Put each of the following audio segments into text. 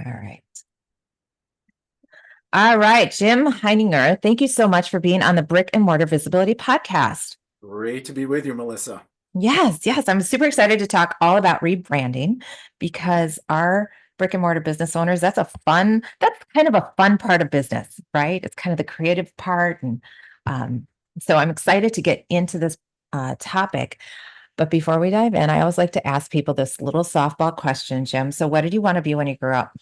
All right. All right, Jim Heininger, thank you so much for being on the Brick and Mortar Visibility Podcast. Great to be with you, Melissa. Yes, I'm super excited to talk all about rebranding because our brick and mortar business owners, that's kind of a fun part of business, right? It's kind of the creative part. And um, so I'm excited to get into this topic. But before we dive in, I always like to ask people this little softball question, Jim. So, what did you want to be when you grew up?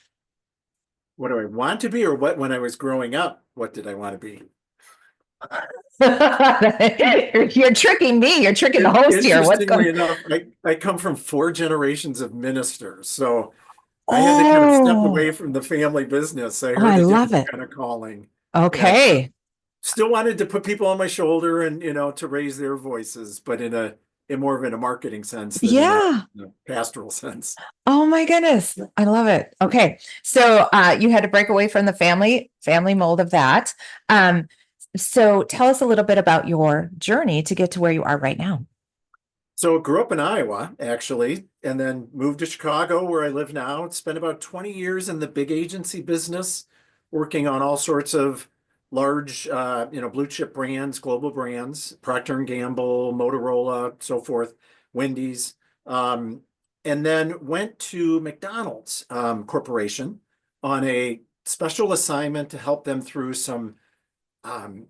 What do I want to be, or what when I was growing up? What did I want to be? You're tricking me. You're tricking the host here. What's Interestingly going enough, I come from four generations of ministers, so I had to kind of step Oh, away from the family business. I oh, heard I a love different it. kind of calling, and Okay. still wanted to put people on my shoulder and to raise their voices, but in more of in a marketing sense than in a, Yeah. pastoral sense. Oh my goodness. I love it. Okay. So you had to break away from the family mold of that. Um, so tell us a little bit about your journey to get to where you are right now. So grew up in Iowa, actually, and then moved to Chicago where I live now. Spent about 20 years in the big agency business, working on all sorts of large, blue chip brands, global brands, Procter and Gamble, Motorola, so forth, Wendy's. Um, and then went to McDonald's Corporation on a special assignment to help them through some um,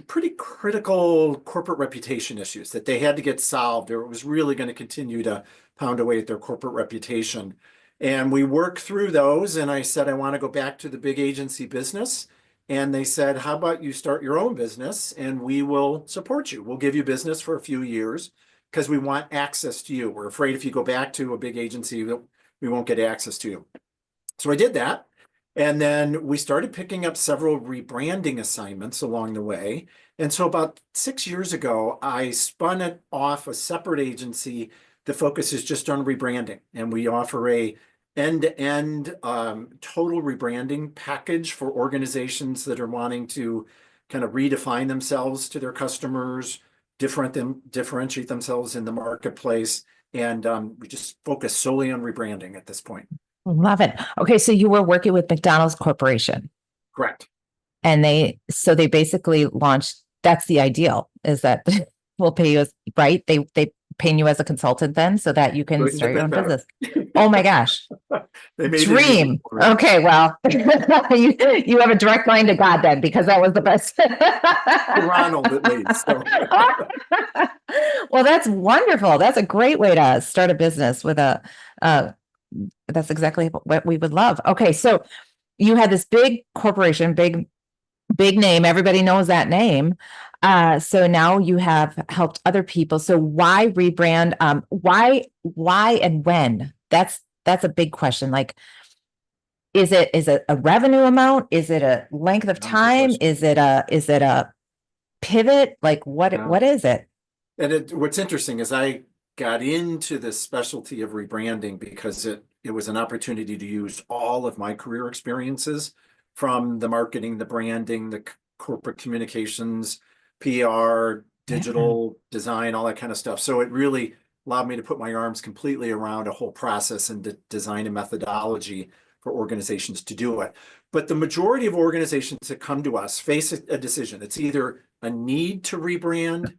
pretty critical corporate reputation issues that they had to get solved, or it was really going to continue to pound away at their corporate reputation. And we worked through those, and I said, I want to go back to the big agency business. And they said, how about you start your own business and we will support you. We'll give you business for a few years because we want access to you. We're afraid if you go back to a big agency, we won't get access to you. So I did that. And then we started picking up several rebranding assignments along the way. And so about 6 years ago, I spun it off a separate agency that focuses just on rebranding. And we offer a end-to-end total rebranding package for organizations that are wanting to kind of redefine themselves to their customers, differentiate themselves in the marketplace. And we just focus solely on rebranding at this point. Love it. Okay. So you were working with McDonald's Corporation Correct. and they basically launched, that's the ideal is that we'll pay you as, right? They paying you as a consultant then so that you can Couldn't start have your been own better. business. Oh my gosh. They made it easy Dream. for me. Okay, well, you have a direct line to God then, because that was the best. To Ronald, at least. So Well, that's wonderful. That's a great way to start a business with uh, that's exactly what we would love. Okay, so you had this big corporation, big name. Everybody knows that name. So now you have helped other people. So why rebrand? Why, and when? That's a big question. Like, is it a revenue amount? Is it a length of that's a good time? question. Is it a pivot? Like Yeah. what is it? And what's interesting is I got into this specialty of rebranding because it was an opportunity to use all of my career experiences from the marketing, the branding, the corporate communications, PR, Yeah. digital design, all that kind of stuff. So it really allowed me to put my arms completely around a whole process and design a methodology for organizations to do it. But the majority of organizations that come to us face a decision. It's either a need to rebrand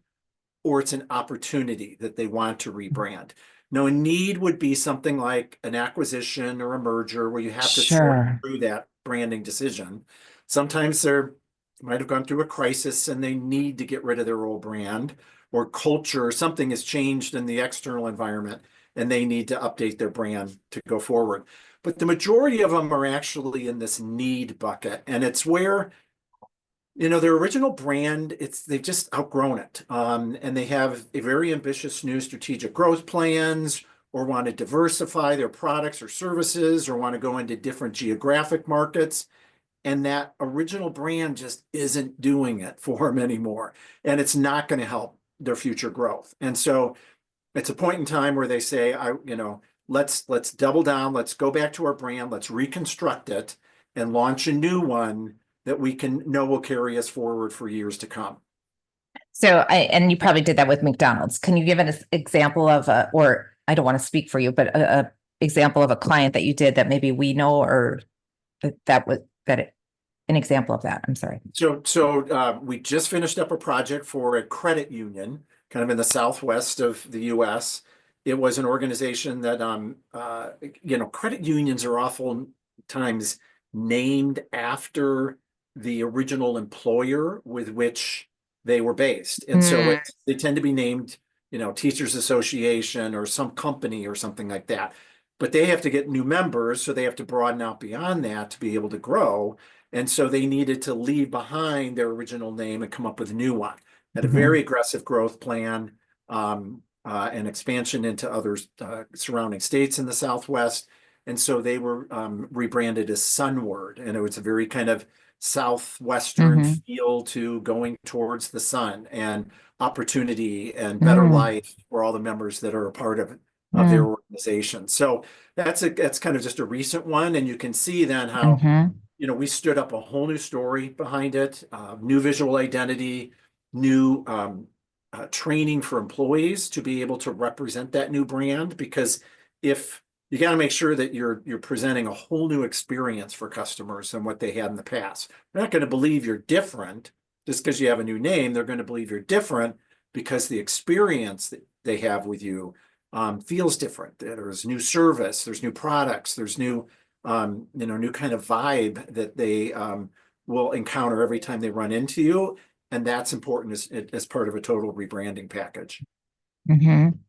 or it's an opportunity that they want to rebrand. Now, a need would be something like an acquisition or a merger where you have to sort Sure. through that branding decision. Sometimes they're might have gone through a crisis and they need to get rid of their old brand or culture, or something has changed in the external environment and they need to update their brand to go forward. But the majority of them are actually in this need bucket. And it's where their original brand, they've just outgrown it. And they have a very ambitious new strategic growth plans or want to diversify their products or services or want to go into different geographic markets. And that original brand just isn't doing it for them anymore. And it's not going to help their future growth. And so it's a point in time where they say, let's double down, let's go back to our brand, let's reconstruct it and launch a new one that we can know will carry us forward for years to come. And you probably did that with McDonald's. Can you give an example of or I don't want to speak for you, but example of a client that you did that maybe we know, or an example of that? I'm sorry. So we just finished up a project for a credit union, kind of in the southwest of the U.S. It was an organization that, credit unions are often times named after the original employer with which they were based. And so Mm, they tend to be named, Teachers Association or some company or something like that. But they have to get new members, so they have to broaden out beyond that to be able to grow. And so they needed to leave behind their original name and come up with a new one. Had a very mhm, aggressive growth plan, and expansion into other surrounding states in the Southwest. And so they were rebranded as Sunward. And it was a very kind of Southwestern mhm, feel to going towards the sun and opportunity and better mm, life for all the members that are a part of their mm, organization. So that's kind of just a recent one. And you can see then how mhm, we stood up a whole new story behind it, new visual identity, new training for employees to be able to represent that new brand. Because if you got to make sure that you're presenting a whole new experience for customers than what they had in the past. They're not going to believe you're different just because you have a new name. They're going to believe you're different because the experience that they have with you feels different. There's new service, there's new products, there's new kind of vibe that they will encounter every time they run into you. And that's important as part of a total rebranding package. mhm.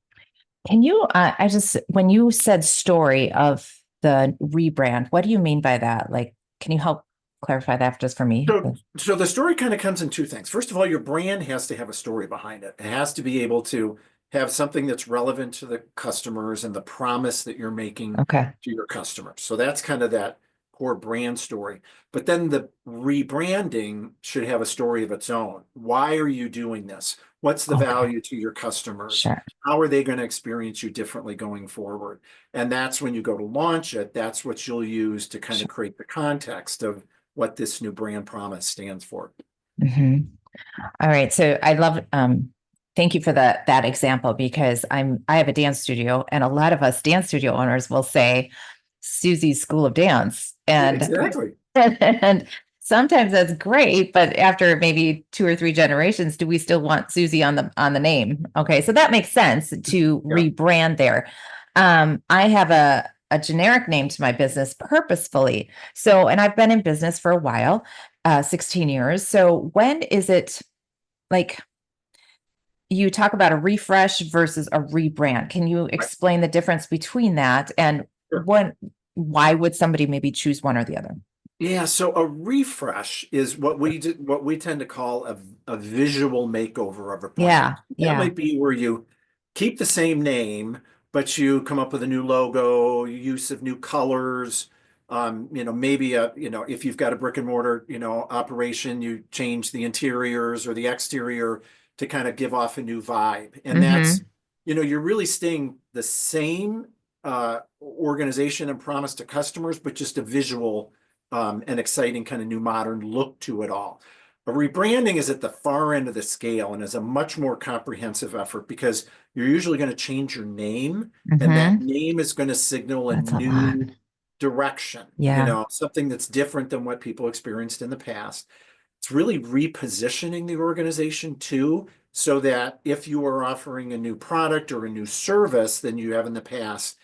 Can you, when you said story of the rebrand, what do you mean by that? Like, can you help clarify that just for me? So the story kind of comes in two things. First of all, your brand has to have a story behind it. It has to be able to have something that's relevant to the customers and the promise that you're making Okay. to your customers. So that's kind of that core brand story. But then the rebranding should have a story of its own. Why are you doing this? What's the Okay. value to your customers? Sure. How are they going to experience you differently going forward? And that's when you go to launch it, that's what you'll use to kind of Sure. create the context of what this new brand promise stands for. Mhm. All right. So I love thank you for that example, because I have a dance studio, and a lot of us dance studio owners will say Susie's School of Dance. And Exactly. and sometimes that's great, but after maybe two or three generations, do we still want Susie on the name? Okay. So that makes sense to Yeah. rebrand there. I have a generic name to my business purposefully. So, and I've been in business for a while, 16 years. So when is it, like, you talk about a refresh versus a rebrand? Can you Right. explain the difference between that, and Sure. why would somebody maybe choose one or the other? Yeah, so a refresh is what we tend to call a visual makeover of a brand. Yeah, That yeah. might be where you keep the same name, but you come up with a new logo, use of new colors. Maybe if you've got a brick and mortar, operation, you change the interiors or the exterior to kind of give off a new vibe. And Mm-hmm. you're really staying the same organization and promise to customers, but just a visual and exciting kind of new modern look to it all. But rebranding is at the far end of the scale and is a much more comprehensive effort because you're usually going to change your name, and that Mm-hmm. name is going to signal a That's a lot. new direction, Yeah. something that's different than what people experienced in the past. It's really repositioning the organization too, so that if you are offering a new product or a new service than you have in the past,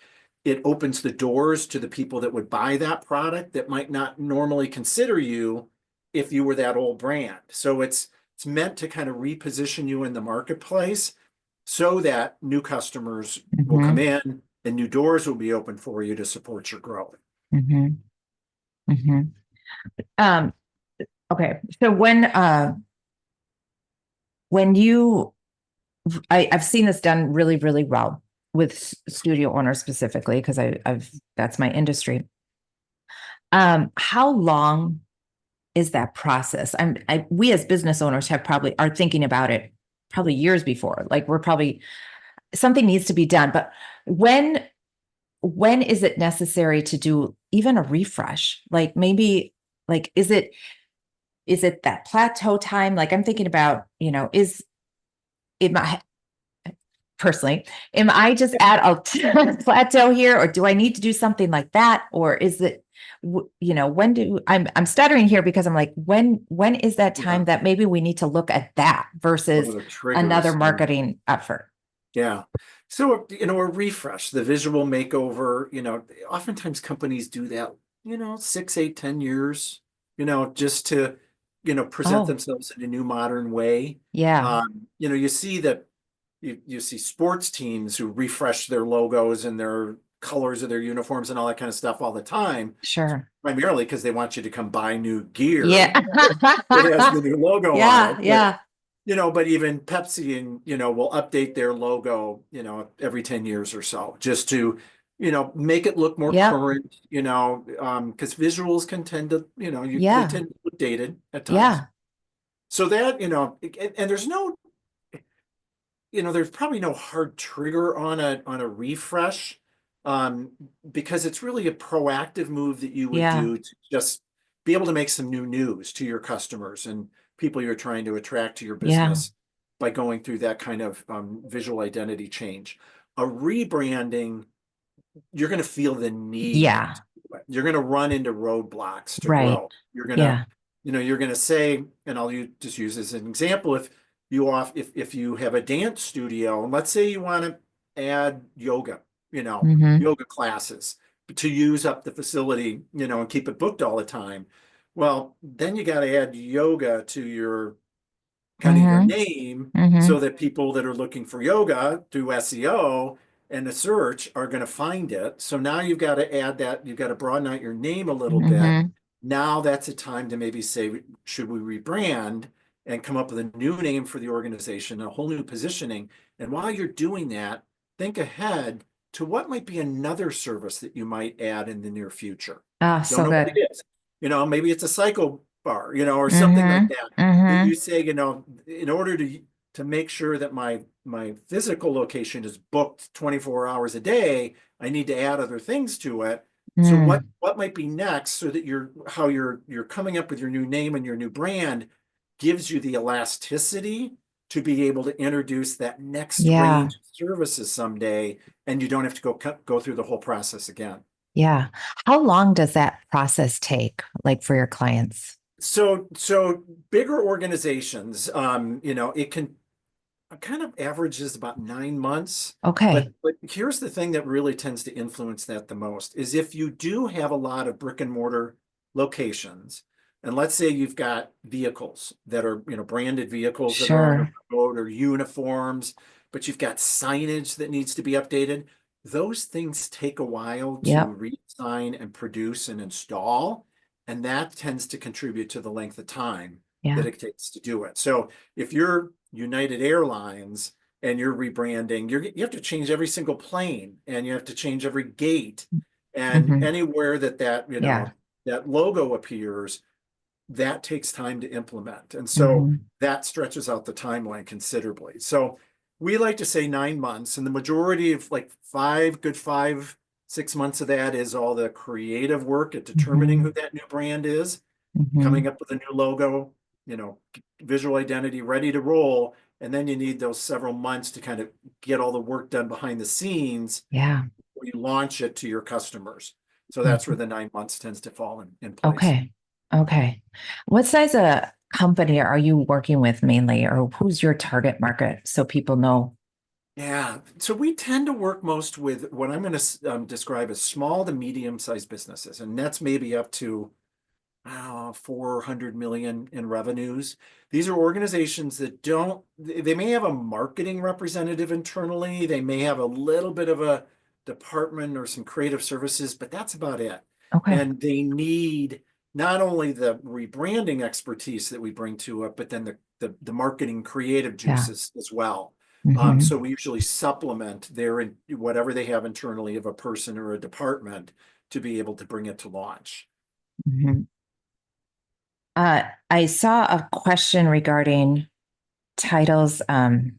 it opens the doors to the people that would buy that product that might not normally consider you if you were that old brand. So it's meant to kind of reposition you in the marketplace so that new customers will come Mm-hmm. in and new doors will be open for you to support your growth. Mm-hmm. Mm-hmm. Um, okay. So when you I've seen this done really, really well with studio owners specifically, because I've that's my industry. How long is that process? We as business owners are thinking about it probably years before. Like, we're probably, something needs to be done. But when when is it necessary to do even a refresh? Like, maybe, like, is it that plateau time? Like, I'm thinking about, is it my personally, am I just at a plateau here, or do I need to do something like that? Or is it, when I'm stuttering here because I'm like, when is that time Yeah. that maybe we need to look at that What versus are the another triggers? marketing effort? Yeah. So, a refresh, the visual makeover, oftentimes companies do that, 6, 8, 10 years, just to, present Oh, themselves in a new modern way. yeah, You see that you see sports teams who refresh their logos and their colors of their uniforms and all that kind of stuff all the time, sure. primarily because they want you to come buy new gear Yeah. that has the new logo on Yeah, it. yeah, But even Pepsi and, will update their logo, every 10 years or so, just to, make it look more yep, current, because visuals can tend to, they yeah, tend to look dated at times. yeah, So that, and there's probably no hard trigger on a refresh, um, because it's really a proactive move that you would yeah, do to just be able to make some new news to your customers and people you're trying to attract to your yeah, business by going through that kind of visual identity change. A rebranding, you're going to feel the need. yeah, You're going to run into roadblocks to right. grow. You're going to, Yeah. you're going to say, and just use as an example, if you have a dance studio, and let's say you want to add yoga, Mm-hmm. yoga classes to use up the facility, and keep it booked all the time. Well, then you got to add yoga to your kind of your Mm-hmm. name Mm-hmm. so that people that are looking for yoga through SEO and the search are going to find it. So now you've got to add that, you've got to broaden out your name a little bit. Mm-hmm. Now that's a time to maybe say, should we rebrand and come up with a new name for the organization, a whole new positioning? And while you're doing that, think ahead to what might be another service that you might add in the near future. Ah, Don't so know what good. it is. Maybe it's a cycle bar, or something like Mm-hmm. that that Mm-hmm. you say, in order to make sure that my physical location is booked 24 hours a day, I need to add other things to it. So Mm. what might be next so that you're coming up with your new name and your new brand gives you the elasticity to be able to introduce that next Yeah. range of services someday, and you don't have to go through the whole process again. Yeah. How long does that process take, like for your clients? So bigger organizations, it can kind of averages about 9 months. But Okay. here's the thing that really tends to influence that the most is if you do have a lot of brick and mortar locations, and let's say you've got vehicles that are, branded vehicles that are on the Sure. road or uniforms, but you've got signage that needs to be updated. Those things take a while to Yep. redesign and produce and install, and that tends to contribute to the length of time that Yeah. it takes to do it. So if you're United Airlines and you're rebranding, you have to change every single plane and you have to change every gate, and Mm-hmm. anywhere Yeah. that logo appears, that takes time to implement. And so Mm-hmm. that stretches out the timeline considerably. So we like to say 9 months, and the majority of like 6 months of that is all the creative work at determining Mm-hmm. who that new brand is, Mm-hmm. coming up with a new logo, you know, visual identity ready to roll. And then you need those several months to kind of get all the work done behind the scenes Yeah. before you launch it to your customers. So that's where Mhm. the 9 months tends to fall in place. Okay. Okay. What size of company are you working with mainly, or who's your target market so people know? Yeah. So we tend to work most with what I'm going to describe as small to medium sized businesses. And that's maybe up to 400 million in revenues. These are organizations that they may have a marketing representative internally. They may have a little bit of a department or some creative services, but that's about it. Okay. And they need not only the rebranding expertise that we bring to it, but then the marketing creative Yeah. juices as well. Mm-hmm. So we usually supplement whatever they have internally of a person or a department to be able to bring it to launch. Mm-hmm. I saw a question regarding titles. I'm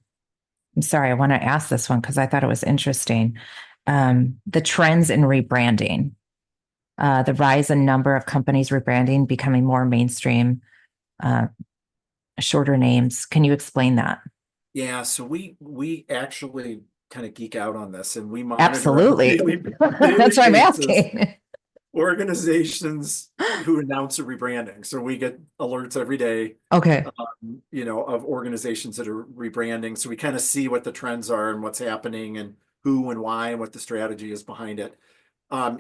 sorry, I want to ask this one because I thought it was interesting. The trends in rebranding, the rise in number of companies rebranding, becoming more mainstream, uh, shorter names. Can you explain that? Yeah, so we actually kind of geek out on this, and we monitor on a Absolutely. daily That's why I'm basis asking. organizations who announce a rebranding. So we get alerts every day, Okay. of organizations that are rebranding. So we kind of see what the trends are and what's happening and who and why and what the strategy is behind it. Um,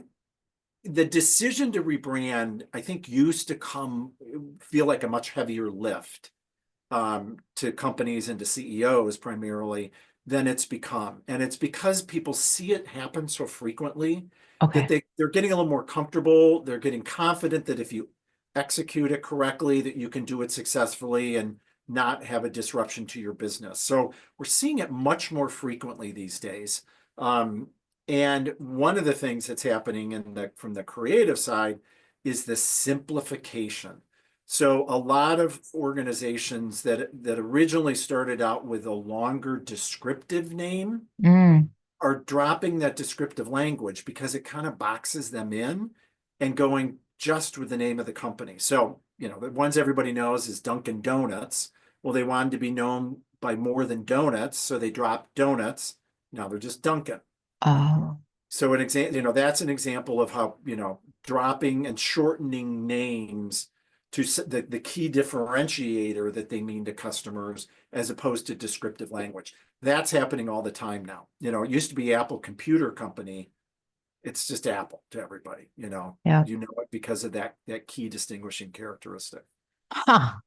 the decision to rebrand, I think, used to feel like a much heavier lift to companies and to CEOs primarily than it's become. And it's because people see it happen so frequently that Okay. they're getting a little more comfortable. They're getting confident that if you execute it correctly, that you can do it successfully and not have a disruption to your business. So we're seeing it much more frequently these days. Um, and one of the things that's happening from the creative side is the simplification. So a lot of organizations that originally started out with a longer descriptive name Mm. are dropping that descriptive language because it kind of boxes them in and going just with the name of the company. So, the ones everybody knows is Dunkin' Donuts. Well, they wanted to be known by more than donuts, so they dropped donuts. Now they're just Dunkin'. Oh. So an example, that's an example of how, dropping and shortening names to the key differentiator that they mean to customers as opposed to descriptive language. That's happening all the time now. It used to be Apple Computer Company. It's just Apple to everybody, Yeah. it because of that key distinguishing characteristic. Huh.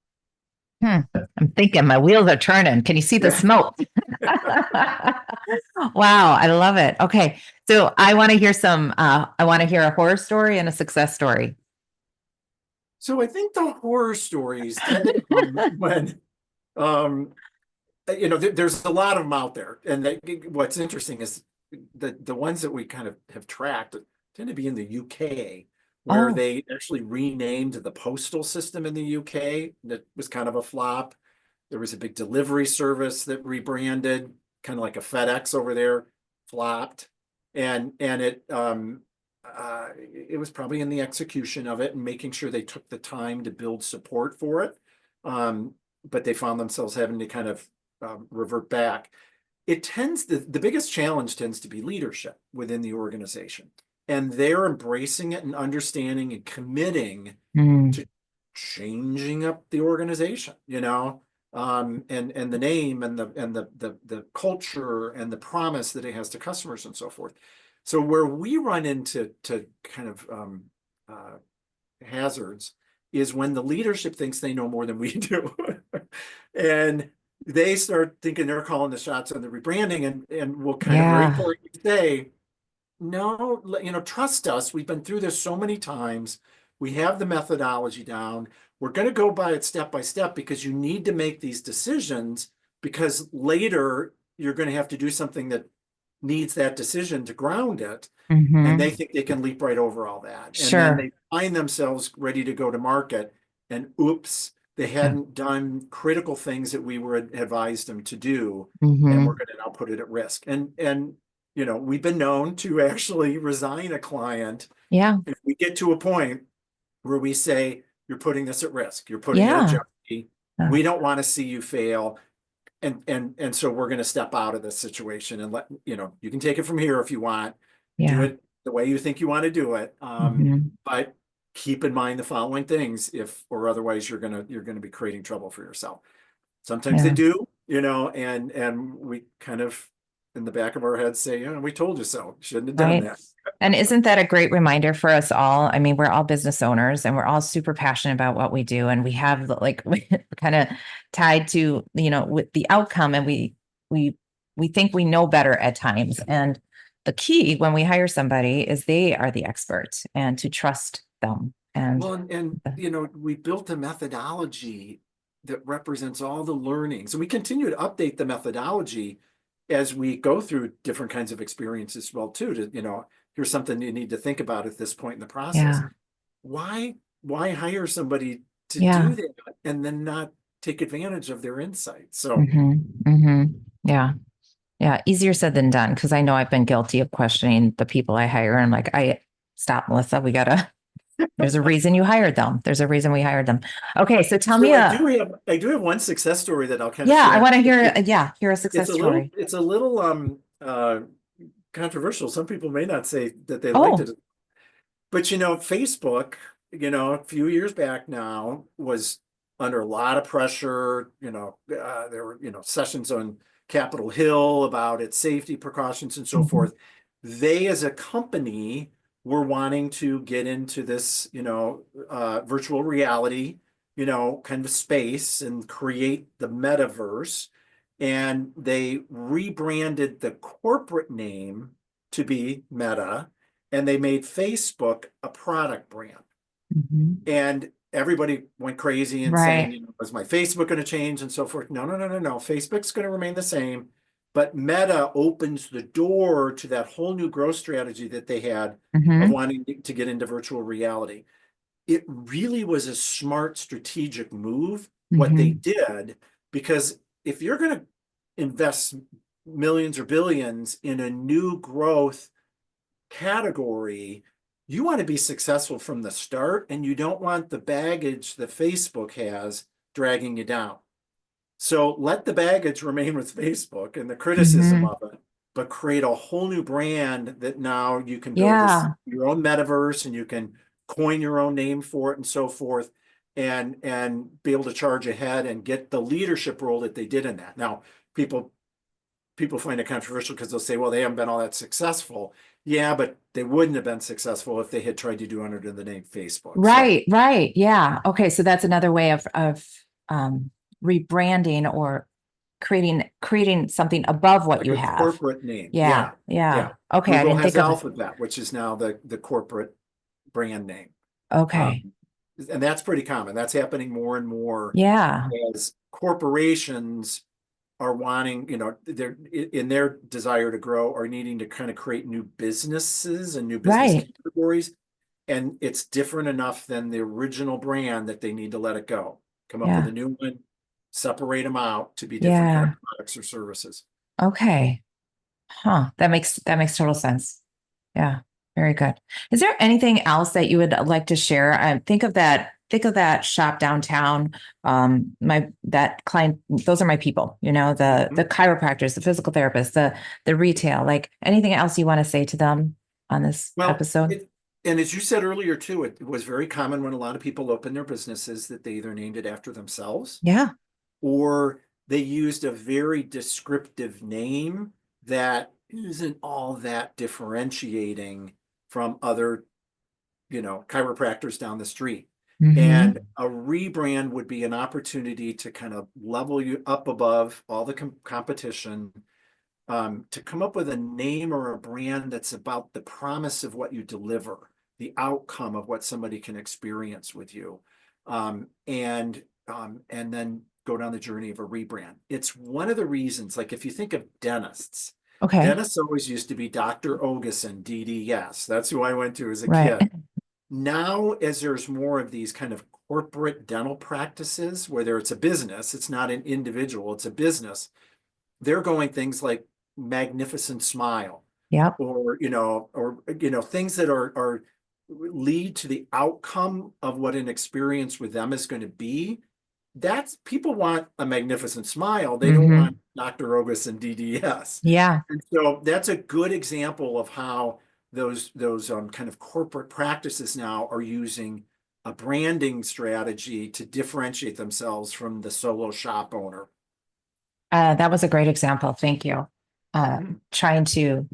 Hmm. I'm thinking my wheels are turning. Can you see the Yeah. smoke? Wow, I love it. Okay. So I want to hear a horror story and a success story. So I think the horror stories tend to come when um there's a lot of them out there, and what's interesting is the ones that we kind of have tracked tend to be in the UK, where Oh, they actually renamed the postal system in the UK. That was kind of a flop. There was a big delivery service that rebranded, kind of like a FedEx over there, flopped, and it was probably in the execution of it and making sure they took the time to build support for it. But they found themselves having to kind of revert back. The biggest challenge tends to be leadership within the organization. And they're embracing it and understanding and committing mm, to changing up the organization, and the name and the culture and the promise that it has to customers and so forth. So where we run into kind of uh, hazards is when the leadership thinks they know more than we do. And they start thinking they're calling the shots on the rebranding, and will kind of very yeah. importantly say, no, trust us. We've been through this so many times. We have the methodology down. We're going to go by it step by step because you need to make these decisions, because later you're going to have to do something that needs that decision to ground it. And they Hmm. think they can leap right over all that. And then Sure. they find themselves ready to go to market, and oops, they Yeah. hadn't done critical things that we were advised them to do. And we're Hmm. going to now put it at risk. And we've been known to actually resign a client Yeah. if we get to a point where we say, you're putting this at risk, you're putting it at Yeah. jeopardy. Uh, We don't want to see you fail. And so we're going to step out of this situation and you can take it from here if you want, do yeah. it the way you think you want to do it. Hmm. But keep in mind the following things, if or otherwise you're gonna be creating trouble for yourself. Sometimes they Yeah. do, and we kind of in the back of our heads say, we told you so. Shouldn't have done Right. that. And isn't that a great reminder for us all? I mean, we're all business owners and we're all super passionate about what we do. And we have like kind of tied to, with the outcome, and we we think we know better at times. And the key when we hire somebody is they are the expert and to trust them. And Well, and we built a methodology that represents all the learnings, and we continue to update the methodology as we go through different kinds of experiences as well too. Here's something you need to think about at this point in the process. yeah, Why hire somebody to yeah. do that and then not take advantage of their insights? So Hmm. Hmm. Yeah. Yeah. Easier said than done. Cause I know I've been guilty of questioning the people I hire. I'm like, stop, Melissa. We gotta There's a reason you hired them. There's a reason we hired them. Okay, so tell me So I do have one success story that I'll kind of yeah, I share. want to hear, yeah, hear a It's success a little story. it's a little controversial. Some people may not say that they liked Oh, it, but Facebook, a few years back now was under a lot of pressure. There were, sessions on Capitol Hill about its safety precautions and so mhm, forth. They, as a company, were wanting to get into this, virtual reality, kind of space and create the metaverse. And they rebranded the corporate name to be Meta, and they made Facebook a product brand. mhm. And everybody went crazy and saying, Right. is my Facebook going to change and so forth? No, no, no, no, no. Facebook's going to remain the same, but Meta opens the door to that whole new growth strategy that they had of Hmm. wanting to get into virtual reality. It really was a smart strategic move what they Hmm. did, because if you're going to invest millions or billions in a new growth category, you want to be successful from the start, and you don't want the baggage that Facebook has dragging you down. So let the baggage remain with Facebook and the criticism Hmm. of it, but create a whole new brand that now you can build this Yeah. your own metaverse, and you can coin your own name for it and so forth, and be able to charge ahead and get the leadership role that they did in that. Now, people people find it controversial because they'll say, well, they haven't been all that successful. Yeah, but they wouldn't have been successful if they had tried to do under the name Facebook. So Right, right. Yeah. Okay, so that's another way of um rebranding or creating something above what like you a have. corporate name. Yeah, Yeah. yeah. Yeah. Okay, I Google didn't has think of it. Alphabet, which is now the corporate brand name. Okay. Um, and that's pretty common. That's happening more and more Yeah. as corporations are wanting, they're in their desire to grow, are needing to kind of create new businesses and new business Right. categories. And it's different enough than the original brand that they need to let it go. Come up with a Yeah. new one, separate them out to be different kind of Yeah. products or services. Okay. Huh. That makes total sense. Yeah. Very good. Is there anything else that you would like to share? Think of that shop downtown. My that client, those are my people, the Mhm. chiropractors, the physical therapists, the retail, like anything else you want to say to them on this Well, episode? and as you said earlier too, it was very common when a lot of people opened their businesses that they either named it after themselves, Yeah. or they used a very descriptive name that isn't all that differentiating from other, chiropractors down the street. And Hmm. a rebrand would be an opportunity to kind of level you up above all the competition, to come up with a name or a brand that's about the promise of what you deliver, the outcome of what somebody can experience with you, and then go down the journey of a rebrand. It's one of the reasons, like if you think of dentists, Okay. dentists always used to be Dr. Ogeson, DDS. That's who I went to as a Right. kid. Now, as there's more of these kind of corporate dental practices, whether it's a business, it's not an individual, it's a business, they're going things like magnificent smile, Yep. or things that are lead to the outcome of what an experience with them is going to be. That's People want a magnificent smile. They don't Hmm. want Dr. Ogus and DDS. Yeah. And so that's a good example of how those kind of corporate practices now are using a branding strategy to differentiate themselves from the solo shop owner. That was a great example. Thank you. Mhm. Trying to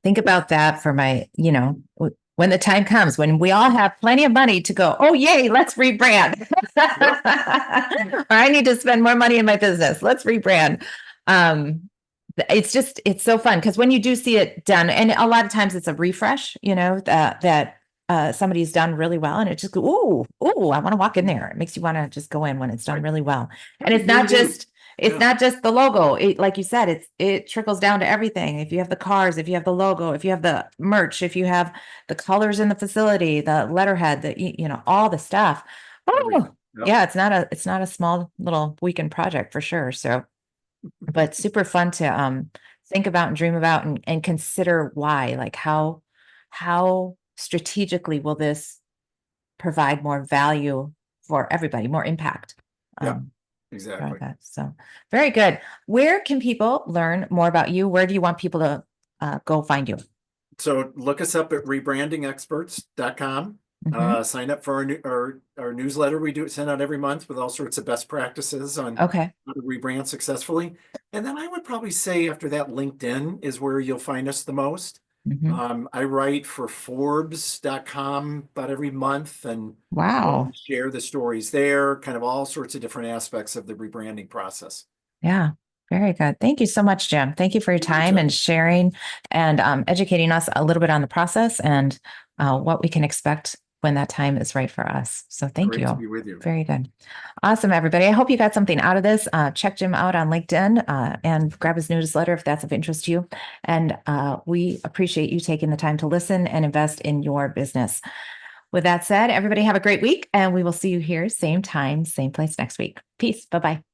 think about that for when the time comes when we all have plenty of money to go, oh, yay, let's rebrand. Yep. Or I need to spend more money in my business. Let's rebrand. Um, it's so fun because when you do see it done, and a lot of times it's a refresh, that somebody's done really well, and it just go, ooh, I want to walk in there. It makes you want to just go in when it's done Right. really well. And it's Who not knew? just it's Yeah. not just the logo. Like you said, it trickles down to everything. If you have the cars, if you have the logo, if you have the merch, if you have the colors in the facility, the letterhead, all the stuff. Oh, Everything. Yep. yeah, it's not a small little weekend project for sure. So, but super fun to think about and dream about and consider why, like how strategically will this provide more value for everybody, more impact. Yeah, um, exactly. that. So very good. Where can people learn more about you? Where do you want people to go find you? So look us up at rebrandingexperts.com. Mhm. Sign up for our newsletter. We do send out every month with all sorts of best practices on Okay. how to rebrand successfully. And then I would probably say after that, LinkedIn is where you'll find us the most. Mhm. I write for Forbes.com about every month, and we'll Wow. share the stories there, kind of all sorts of different aspects of the rebranding process. Yeah. Very good. Thank you so much, Jim. Thank you for your You bet, time and Jenny. sharing and educating us a little bit on the process and what we can expect when that time is right for us. So thank Great to you. be with you. Very good. Awesome, everybody. I hope you got something out of this. Check Jim out on LinkedIn and grab his newsletter if that's of interest to you. And we appreciate you taking the time to listen and invest in your business. With that said, everybody have a great week, and we will see you here, same time, same place next week. Peace. Bye-bye.